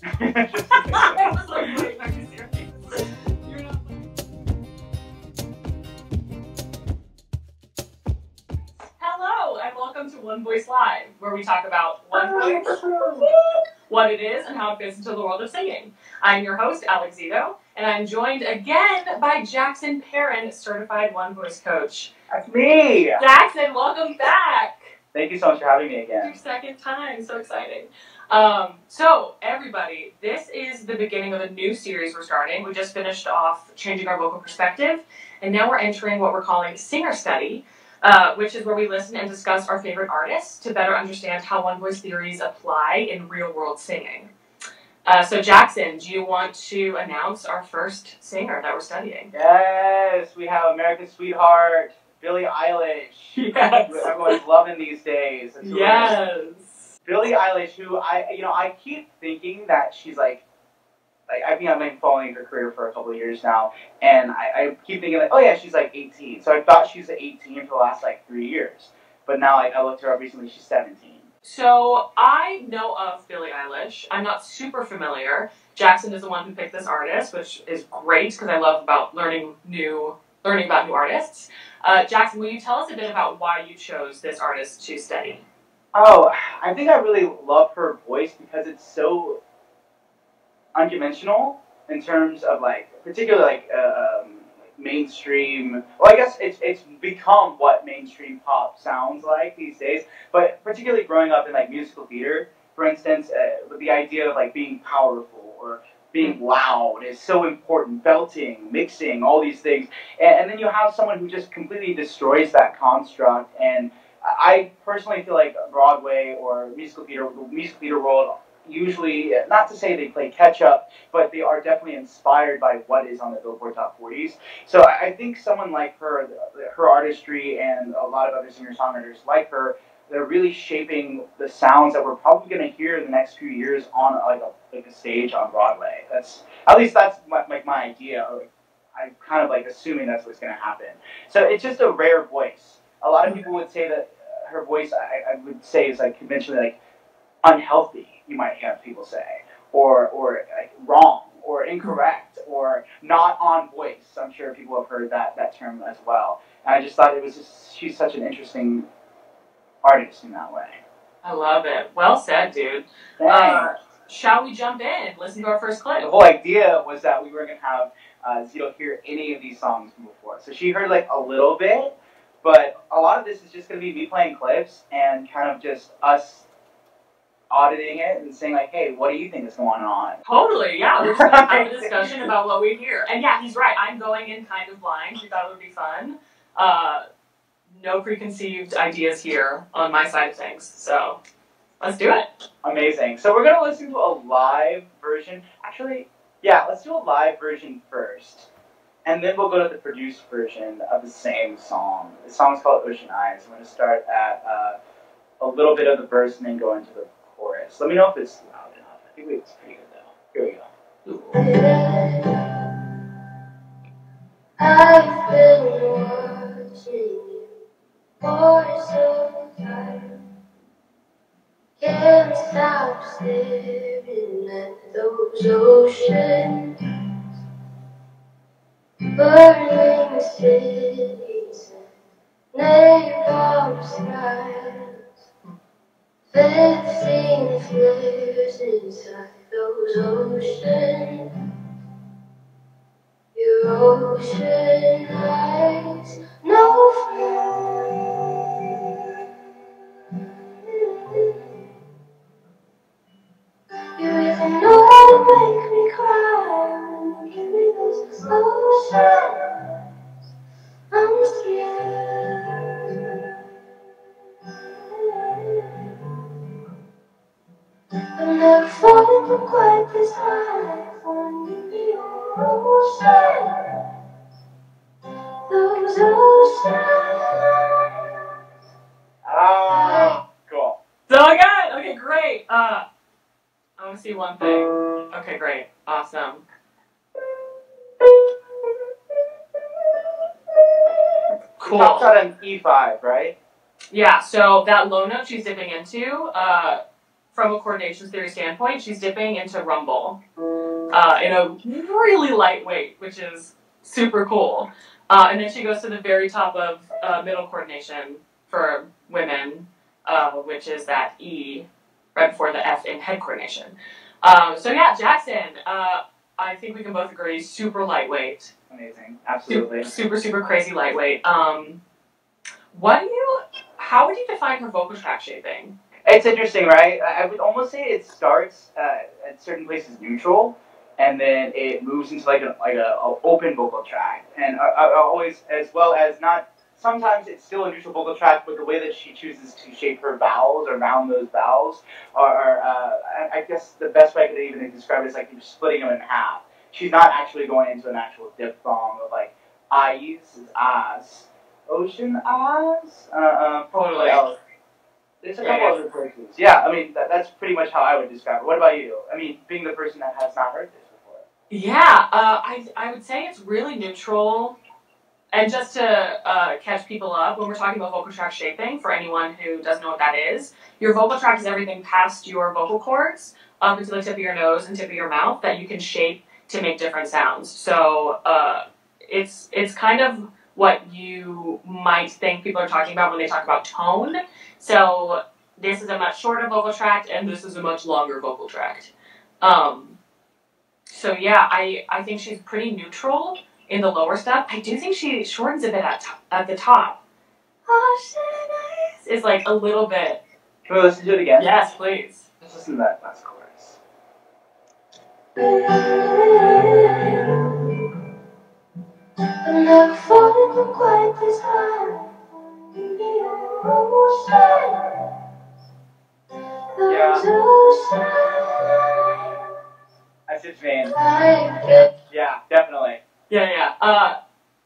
I was like, wait, are you serious? You're not Hello, and welcome to One Voice Live, where we talk about one voice, what it is, and how it fits into the world of singing. I'm your host, Alex Zeto, and I'm joined again by Jackson Perrin, certified One Voice coach. That's me! Jackson, welcome back! Thank you so much for having me again. Your second time, so exciting. So, everybody, this is the beginning of a new series we're starting. We just finished off changing our vocal perspective, and now we're entering what we're calling Singer Study, which is where we listen and discuss our favorite artists to better understand how one voice theories apply in real-world singing. So, Jackson, do you want to announce our first singer that we're studying? Yes, we have America's sweetheart, Billie Eilish. Yes. Everyone's loving these days. Yes. Billie Eilish, who I keep thinking that she's like I think I've been following her career for a couple of years now, and I keep thinking like, oh yeah, she's like 18. So I thought she was 18 for the last like 3 years, but now I looked her up recently. She's 17. So I know of Billie Eilish. I'm not super familiar. Jackson is the one who picked this artist, which is great because I love about learning about new artists. Jackson, will you tell us a bit about why you chose this artist to study? Oh, I think I really love her voice because it's so unconventional in terms of like, particularly like mainstream. Well, I guess it's become what mainstream pop sounds like these days. But particularly growing up in like musical theater, for instance, with the idea of like being powerful or being loud is so important. Belting, mixing, all these things, and then you have someone who just completely destroys that construct. And I personally feel like Broadway or musical theater world usually, not to say they play catch up, but they are definitely inspired by what is on the Billboard Top 40s. So I think someone like her artistry, and a lot of other singer-songwriters like her, they're really shaping the sounds that we're probably going to hear in the next few years on like a stage on Broadway. That's my idea. I'm kind of like assuming that's what's going to happen. So it's just a rare voice. A lot of people would say that her voice, I would say, is like conventionally like unhealthy, you might have people say, or like wrong, or incorrect, or not on voice. I'm sure people have heard that term as well. And I just thought she's such an interesting artist in that way. I love it. Well said, dude. Shall we jump in? Listen to our first clip. The whole idea was that we were going to have Zeto hear any of these songs from before. So she heard like a little bit, but a lot of this is just going to be me playing clips and kind of just us auditing it and saying like, hey, what do you think is going on? Totally, yeah. We're just going to have a discussion about what we hear. And yeah, he's right. I'm going in kind of blind. We thought it would be fun. No preconceived ideas here on my side of things. So let's do it. Amazing. So we're going to listen to a live version. Actually, yeah, let's do a live version first. And then we'll go to the produced version of the same song. The song's called Ocean Eyes. I'm going to start at a little bit of the verse and then go into the chorus. Let me know if it's loud enough. I think it's pretty good though. Here we go. I've been watching you for some time. Can't stop staring at those oceans, burning cities and napalm skies. 15 flares inside those oceans. Your ocean eyes, no fear. You even know how to make me cry when you give me those ocean eyes. I'm scared. I've never fallen from quite this high. When you be your ocean eyes, those ocean eyes. Ah, cool. So good. Okay, great. I want to see one thing. Okay, great. Awesome. Cool. Tops out an E5, right? Yeah, so that low note she's dipping into, from a coordination theory standpoint, she's dipping into rumble in a really lightweight, which is super cool. And then she goes to the very top of middle coordination for women, which is that E right before the F in head coordination. So yeah, Jackson, I think we can both agree, super lightweight. Amazing, absolutely. Super crazy lightweight. How would you define her vocal tract shaping? It's interesting, right? I would almost say it starts at certain places neutral, and then it moves into like a open vocal tract, and I always, as well as not. Sometimes it's still a neutral vocal tract, but the way that she chooses to shape her vowels or round those vowels I guess the best way I could even describe it is like you're splitting them in half. She's not actually going into an actual diphthong of like eyes is eyes, ocean eyes. Totally. There's a couple other places. Yeah, I mean that's pretty much how I would describe it. What about you? I mean, being the person that has not heard this before. Yeah, I would say it's really neutral. And just to catch people up, when we're talking about vocal tract shaping, for anyone who doesn't know what that is, your vocal tract is everything past your vocal cords, up into the tip of your nose and tip of your mouth, that you can shape to make different sounds. So it's kind of what you might think people are talking about when they talk about tone. So this is a much shorter vocal tract, and this is a much longer vocal tract. So yeah, I think she's pretty neutral in the lower step. I do think she shortens a bit at the top. It's like a little bit. Can we listen to it again? Yes, please. Let's listen to that last chorus. I'm never falling from quite this high. I see what you mean. Yeah, definitely. Yeah.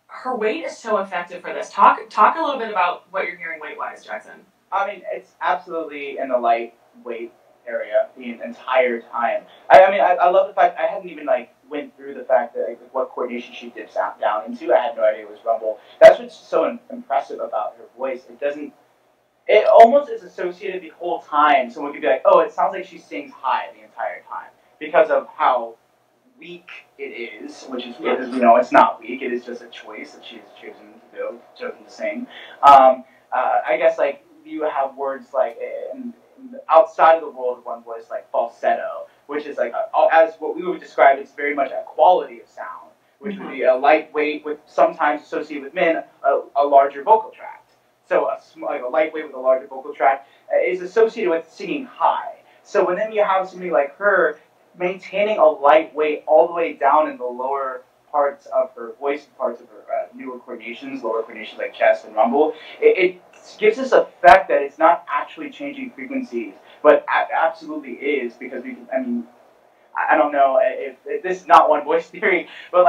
Her weight is so effective for this. Talk a little bit about what you're hearing weight-wise, Jackson. I mean, it's absolutely in the lightweight area the entire time. I love the fact I hadn't even went through the fact that what coordination she dips down into. I had no idea it was rumble. That's what's so impressive about her voice. It almost is associated the whole time. Someone could be like, oh, it sounds like she sings high the entire time because of how weak it is, which is, it's not weak. It is just a choice that she's chosen to sing. I guess you have words outside of the world of one voice like falsetto, which is as what we would describe as very much a quality of sound, which would be a lightweight with sometimes associated with men a larger vocal tract. So a lightweight with a larger vocal tract is associated with singing high. So when then you have somebody like her maintaining a lightweight all the way down in the lower parts of her voice, parts of her newer coordinations, lower coordinations like chest and rumble, it gives this effect that it's not actually changing frequencies, but absolutely is, because I don't know if this is not one voice theory, but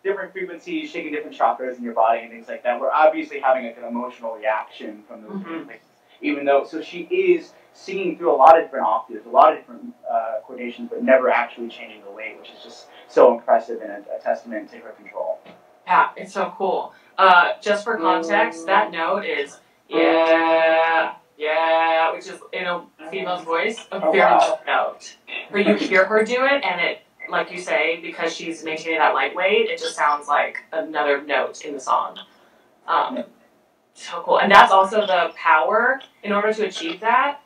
different frequencies shaking different chakras in your body and things like that. We're obviously having an emotional reaction from those different places. Even though, so she is singing through a lot of different octaves, a lot of different coordinations, but never actually changing the weight, which is just so impressive and a testament to her control. Yeah, it's so cool. Just for context, that note is yeah, which is in a female's voice, a very low note. But you hear her do it, and it, like you say, because she's maintaining that lightweight, it just sounds like another note in the song. So cool. And that's also the power, in order to achieve that,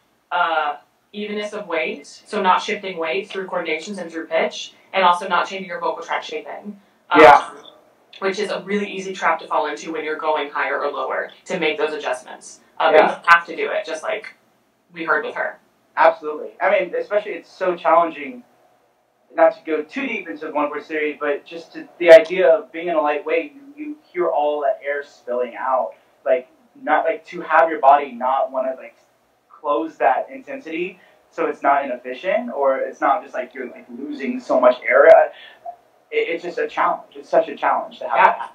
evenness of weight, so not shifting weight through coordinations and through pitch, and also not changing your vocal tract shaping. Which is a really easy trap to fall into when you're going higher or lower, to make those adjustments. But you have to do it, just like we heard with her. Absolutely. Especially it's so challenging, not to go too deep into the one word series, but just the idea of being in a lightweight, you hear all that air spilling out. To have your body not want to close that intensity, so it's not inefficient, or it's not just you're losing so much air. It's just a challenge. It's such a challenge to have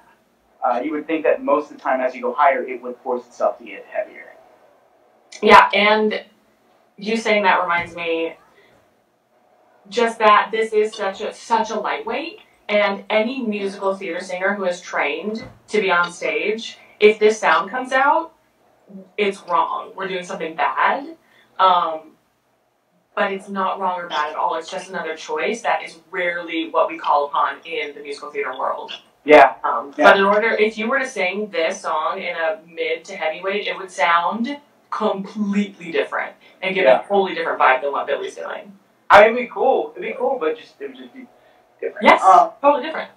that. You would think that most of the time as you go higher, it would force itself to get heavier. Yeah, and you saying that reminds me just that this is such a lightweight, and any musical theater singer who is trained to be on stage, if this sound comes out, it's wrong. We're doing something bad. but it's not wrong or bad at all. It's just another choice that is rarely what we call upon in the musical theater world. Yeah. But in order, if you were to sing this song in a mid to heavyweight, it would sound completely different and give a totally different vibe than what Billie's doing. I mean, it'd be cool. It'd be cool, but it would just be different. Yes, totally different.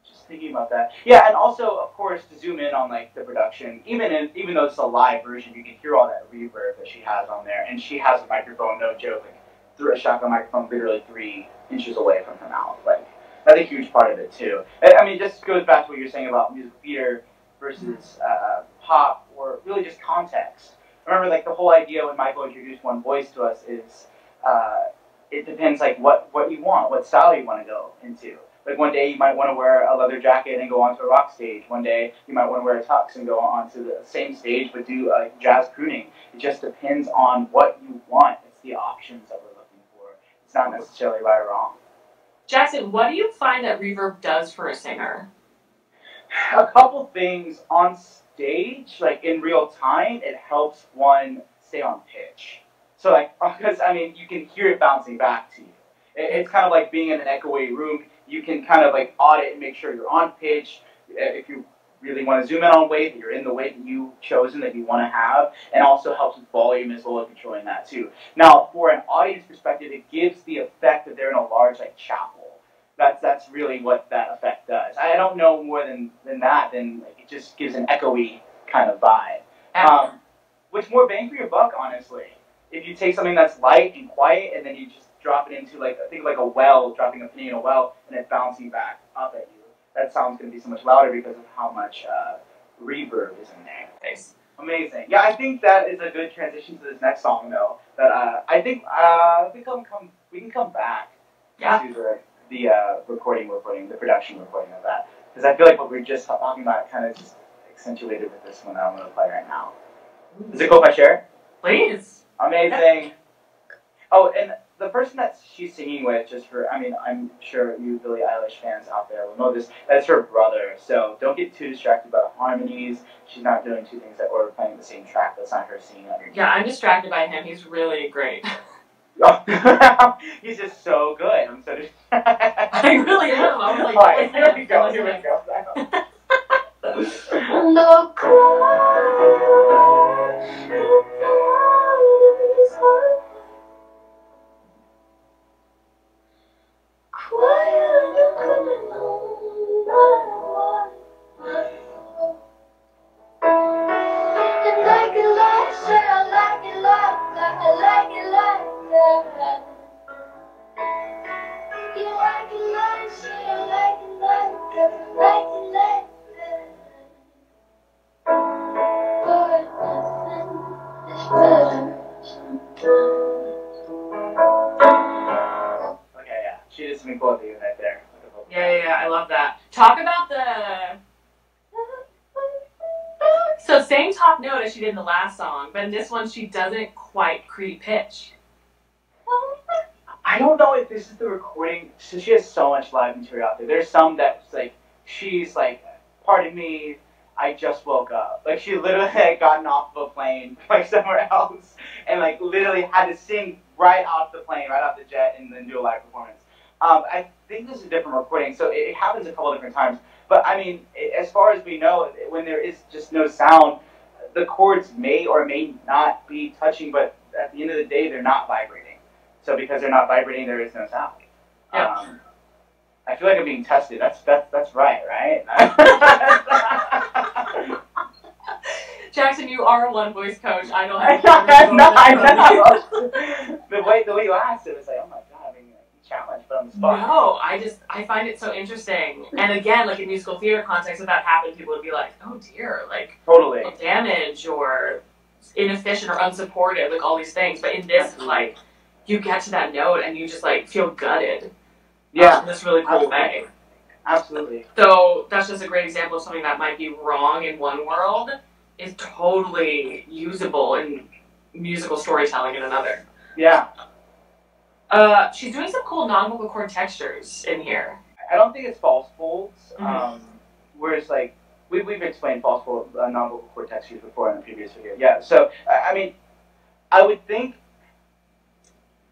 Just thinking about that. Yeah, and also, of course, to zoom in on like the production, even though it's a live version, you can hear all that reverb that she has on there, and she has a microphone, no joke, like through a shotgun microphone, literally 3 inches away from her mouth. Like that's a huge part of it too. I mean, just goes back to what you're saying about musical theater versus pop, or really just context. Remember, like the whole idea when Michael introduced One Voice to us is it depends like what you want, what style you want to go into. Like one day you might want to wear a leather jacket and go onto a rock stage. One day you might want to wear a tux and go onto the same stage but do jazz crooning. It just depends on what you want. It's the options that we're looking for. It's not necessarily right or wrong. Jackson, what do you find that reverb does for a singer? A couple things on stage, like in real time, it helps one stay on pitch. So like, because I mean, you can hear it bouncing back to you. It's kind of like being in an echoey room. You can kind of like audit and make sure you're on pitch. If you really want to zoom in on weight, that you're in the weight that you've chosen that you want to have, and also helps with volume as well as controlling that too. Now, for an audience perspective, it gives the effect that they're in a large like chapel. That's really what that effect does. I don't know more than that. Then like, it just gives an echoey kind of vibe. Which more bang for your buck, honestly. If you take something that's light and quiet, and then you just drop it into like a well, dropping a penny in a well, and it's bouncing back up at you. That sound's going to be so much louder because of how much reverb is in there. Nice. Amazing. Yeah, I think that is a good transition to this next song, though. That I think we can come back to the the production recording of that, because I feel like what we were just talking about kind of just accentuated with this one that I'm going to play right now. Is it cool if I share? Please. Amazing. Oh, and the person that she's singing with, I'm sure you Billie Eilish fans out there will know this, that's her brother. So don't get too distracted by the harmonies. She's not doing 2 things that we're playing the same track. That's not her singing underneath. Yeah, I'm distracted by him. He's really great. Oh, he's just so good. I'm so distracted. I really am. I was like, alright, here we go. No Yeah, I love that. Talk about the... So same top note as she did in the last song, but in this one she doesn't quite pre-pitch. I don't know if this is the recording. So she has so much live material out there. There's some that's like, she's like, pardon me, I just woke up. Like she literally had gotten off of a plane, like somewhere else, and like literally had to sing right off the plane, right off the jet, and then do a live performance. I think this is a different recording, so it happens a couple different times. But I mean, as far as we know, when there is just no sound, the chords may or may not be touching, but at the end of the day, they're not vibrating. So because they're not vibrating, there is no sound. Yeah. I feel like I'm being tested. That's right, right? Jackson, you are a one voice coach. I don't have the way you asked it was like, oh my god, I mean, challenge, but on the spot. No, I find it so interesting. And again, like in musical theater context, if that happened, people would be like, oh dear, like totally damage or inefficient or unsupported, like all these things. But in this, like, you get to that note and you just like feel gutted. Yeah. In this really cool way. Absolutely. So that's just a great example of something that might be wrong in one world is totally usable in musical storytelling in another. Yeah. She's doing some cool non-vocal chord textures in here. I don't think it's false folds. Whereas like we've explained false fold non-vocal chord textures before in a previous video. Yeah. So I mean, I would think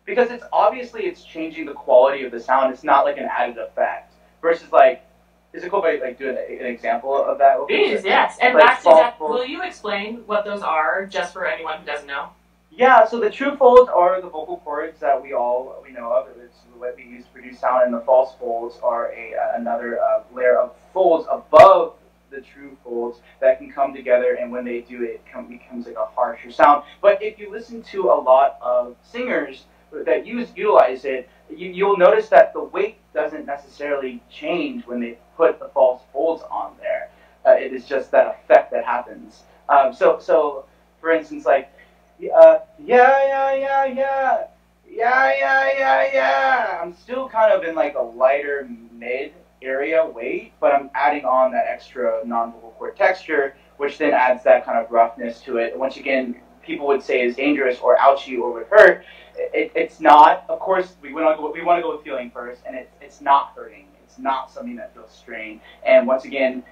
because it's obviously it's changing the quality of the sound. It's not like an added effect. Versus like, is it cool if I like do an example of that? Please, yes. And like back to that, will you explain what those are, just for anyone who doesn't know? Yeah, so the true folds are the vocal cords that we know of. It's what we use to produce sound, and the false folds are another layer of folds above the true folds that can come together, and when they do, it becomes like a harsher sound. But if you listen to a lot of singers that utilize it, you'll notice that the weight doesn't necessarily change when they put the false folds on there. It is just that effect that happens. So for instance, like, yeah, yeah, yeah, yeah, yeah, yeah, yeah, yeah. I'm still kind of in like a lighter mid area weight, but I'm adding on that extra non-vocal cord texture, which then adds that kind of roughness to it. Once again, people would say is dangerous or ouchy or would hurt. It's not. Of course, we want to go with feeling first, and it's not hurting. It's not something that feels strained. And once again,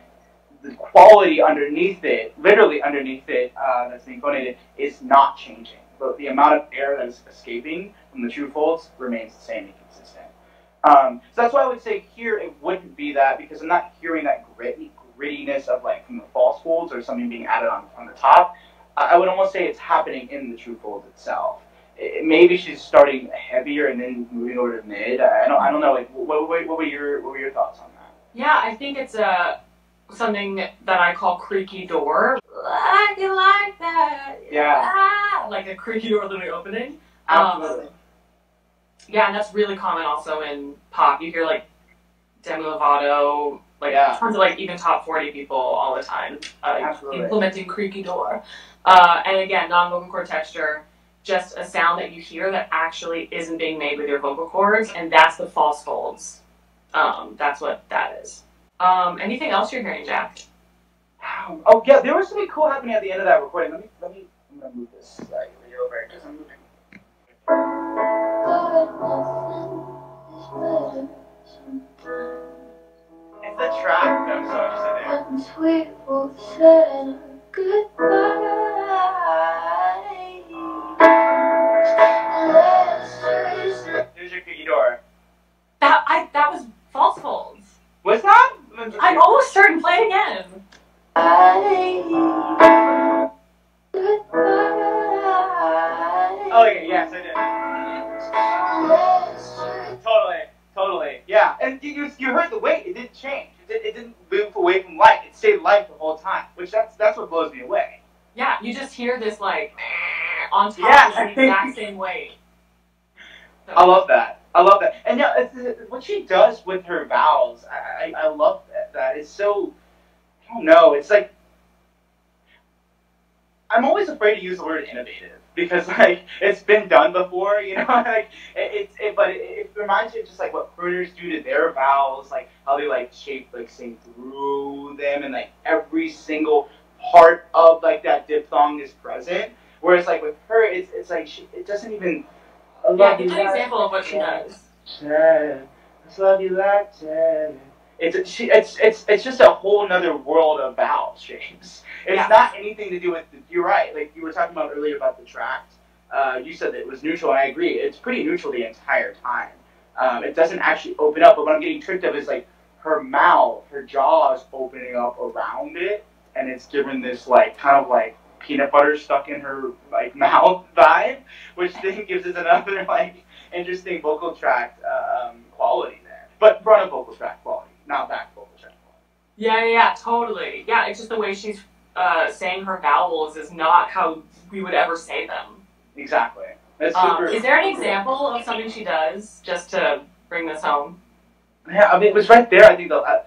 the quality underneath it, literally underneath it, that's being phonated, is not changing. But the amount of air that is escaping from the true folds remains the same and consistent. So that's why I would say here it wouldn't be that, because I'm not hearing that grittiness of like from the false folds or something being added on the top. I would almost say it's happening in the true folds itself. Maybe she's starting heavier and then moving over to mid. I don't know. Like, what were your thoughts on that? Yeah, I think it's something that I call creaky door. Like it like that. Yeah. Like a creaky door literally opening. Absolutely. Yeah, and that's really common also in pop. You hear like Demi Lovato, like tons of like even top 40 people all the time implementing creaky door. And again, non-vocal cord texture, just a sound that you hear that actually isn't being made with your vocal cords, and that's the false folds. That's what that is. Anything else you're hearing, Jack? Oh yeah, there was something cool happening at the end of that recording. I'm gonna move this slightly over because I'm moving. It's the track that I'm so interested in. We both said goodbye. Here's your cookie door. That was false folds. What's that? I'm almost certain. Play it again. Oh, okay, yes, I did. Totally, yeah. And you heard the weight. It didn't change. It didn't move away from light. It stayed light the whole time, which that's what blows me away. Yeah, you just hear this like on top of the exact same weight. So. I love that. And yeah, what she does with her vowels, I love that. It's so, I don't know, it's like, I'm always afraid to use the word innovative because like it's been done before, you know. Like but it reminds me of just like what crooners do to their vowels, like how they like shape, like sing through them, and like every single part of like that diphthong is present. Whereas like with her, it's like it doesn't even. Yeah, give an example of what she does. I love you like that. It's just a whole nother world of vowel shapes. It's not anything to do with. You're right. Like you were talking about earlier about the tract. You said that it was neutral, and I agree. It's pretty neutral the entire time. It doesn't actually open up. But what I'm getting tricked of is like her mouth, her jaw is opening up around it, and it's given this like kind of like peanut butter stuck in her like mouth vibe, which then gives us another like interesting vocal tract quality there. But front of vocal tract quality, not back vocal tract quality. Yeah, totally. Yeah, it's just the way she's saying her vowels is not how we would ever say them. Exactly. That's super. Is there an example of something she does just to bring this home? Yeah, I mean it was right there. I think I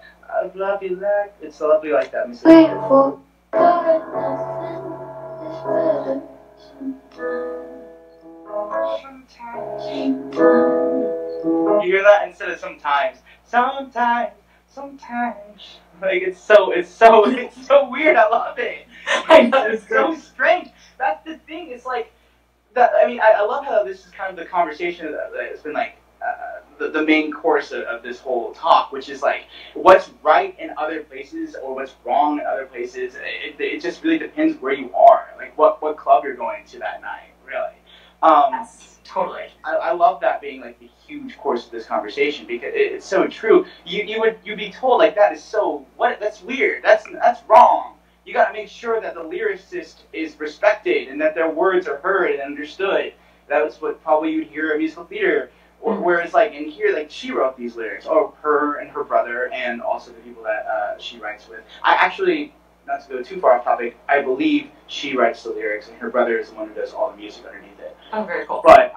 love you like it's lovely like that. Grateful, but nothing is better sometimes. You hear that instead of sometimes. Like it's so weird. I love it. I know, it's so strange. That's the thing. It's like that. I mean, I love how this is kind of the conversation that has been like the main course of this whole talk, which is like what's right in other places or what's wrong in other places. It just really depends where you are, like what club you're going to that night, really. Yes, totally. I love that being like the huge course of this conversation because it's so true. You'd be told like that is so that's weird. That's wrong. You got to make sure that the lyricist is respected and that their words are heard and understood. That's what probably you'd hear in musical theater. Whereas like in here, like she wrote these lyrics, or her and her brother, and also the people that she writes with. I actually, not to go too far off topic, I believe she writes the lyrics, and her brother is the one who does all the music underneath it. Oh, very cool. But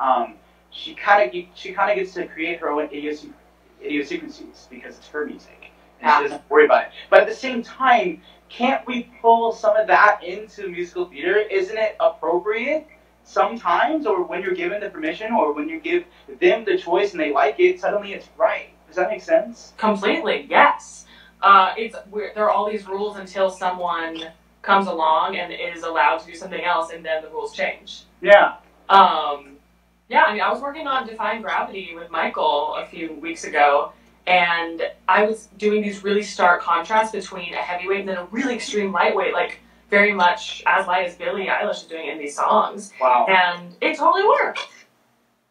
she kind of gets to create her own idiosyncrasies because it's her music, and she doesn't worry about it. But at the same time, can't we pull some of that into musical theater? Isn't it appropriate sometimes, or when you're given the permission, or when you give them the choice and they like it, suddenly it's right? Does that make sense? Completely, yes. There are all these rules until someone comes along and is allowed to do something else, and then the rules change. Yeah. Yeah, I mean, I was working on Defying Gravity with Michael a few weeks ago, and I was doing these really stark contrasts between a heavyweight and then a really extreme lightweight, like very much as light as Billie Eilish is doing in these songs. Wow. And it totally worked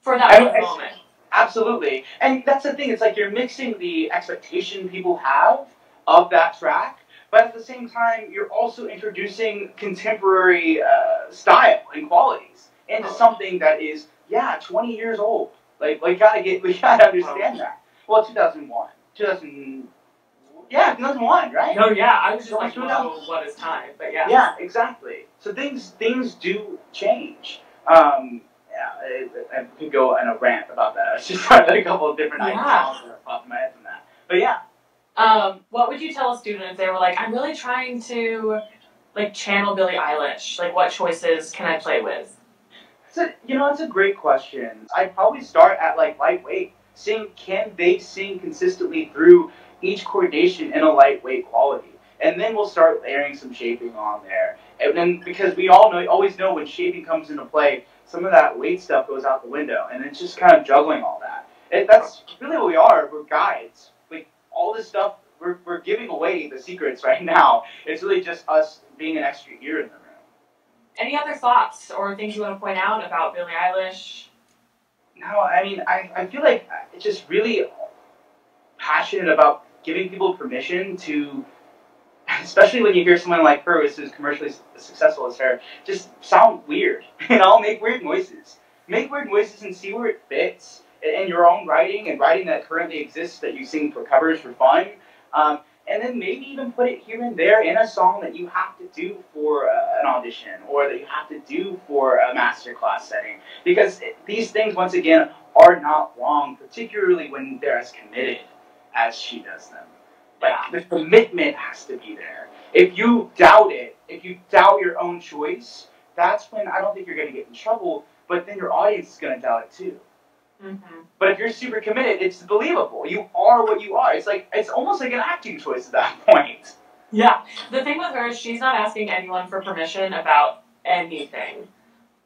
for that moment. Absolutely. And that's the thing, it's like you're mixing the expectation people have of that track, but at the same time, you're also introducing contemporary style and qualities into something that is, 20 years old. Like we gotta understand that. Well, 2001. 2001, right? No, yeah, I was just like, whoa, what is time? But yeah. Yeah, exactly. So things do change. I could go on a rant about that. I was just trying a couple of different items that popped in my head from that. But yeah. What would you tell a student if they were like, I'm really trying to like channel Billie Eilish? Like, what choices can I play with? It's a great question. I'd probably start at like lightweight. Can they sing consistently through each coordination in a lightweight quality? And then we'll start layering some shaping on there. And then, because we always know when shaping comes into play, some of that weight stuff goes out the window, and it's just kind of juggling all that. That's really what we are. We're guides. Like, all this stuff, we're giving away the secrets right now. It's really just us being an extra ear in the room. Any other thoughts or things you want to point out about Billie Eilish? No, I mean, I feel like it's just really passionate about giving people permission to, especially when you hear someone like her who's as commercially successful as her, just sound weird. Make weird noises. Make weird noises and see where it fits in your own writing and writing that currently exists that you sing for covers for fun. And then maybe even put it here and there in a song that you have to do for an audition or that you have to do for a masterclass setting. Because these things, once again, are not wrong, particularly when they're as committed as she does them. Like, the commitment has to be there. If you doubt it, if you doubt your own choice, that's when I don't think you're going to get in trouble, but then your audience is going to doubt it too. Mm-hmm. But if you're super committed, it's believable. You are what you are. It's almost like an acting choice at that point. Yeah. The thing with her is she's not asking anyone for permission about anything.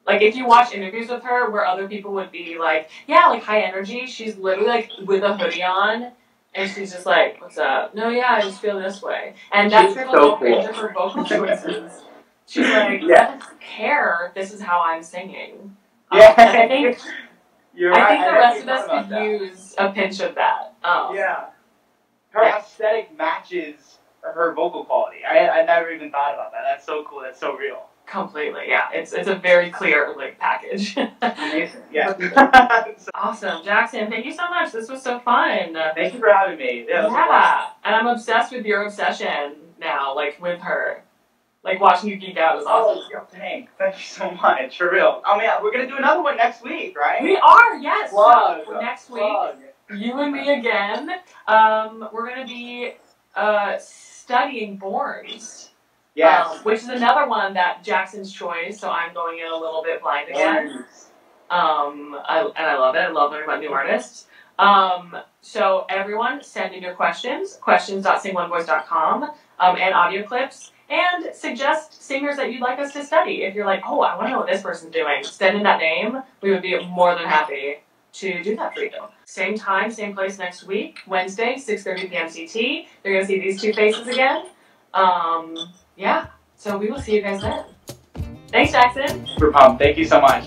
Like, if you watch interviews with her where other people would be like, yeah, like high energy, she's literally like with a hoodie on, and she's just like, what's up? No, yeah, I just feel this way. And that's so cool. Into her vocal choices. She's like, I don't care. This is how I'm singing. Yeah. And I think... You're I right. think the rest of us could use a pinch of that. Her aesthetic matches her vocal quality. I never even thought about that. That's so cool. That's so real. Completely, yeah. It's a very clear package. Amazing, yeah. Awesome, Jackson. Thank you so much. This was so fun. Thank you for having me. Yeah, and I'm obsessed with your obsession now, with her. Watching you geek out is awesome. Oh, thank you so much, for real. I mean, we're gonna do another one next week, right? We are, yes. Plug. So, next week, you and me again. We're gonna be studying Borns. Yes. Which is another one that Jackson's choice, so I'm going in a little bit blind again. I love it. I love learning about new artists. So everyone, send in your questions.singonevoice.com, and audio clips. And suggest singers that you'd like us to study. If you're like, oh, I want to know what this person's doing, send in that name. We would be more than happy to do that for you. Same time, same place next week, Wednesday, 6:30 p.m. CT. You're going to see these two faces again. So we will see you guys then. Thanks, Jackson. Super pumped. Thank you so much.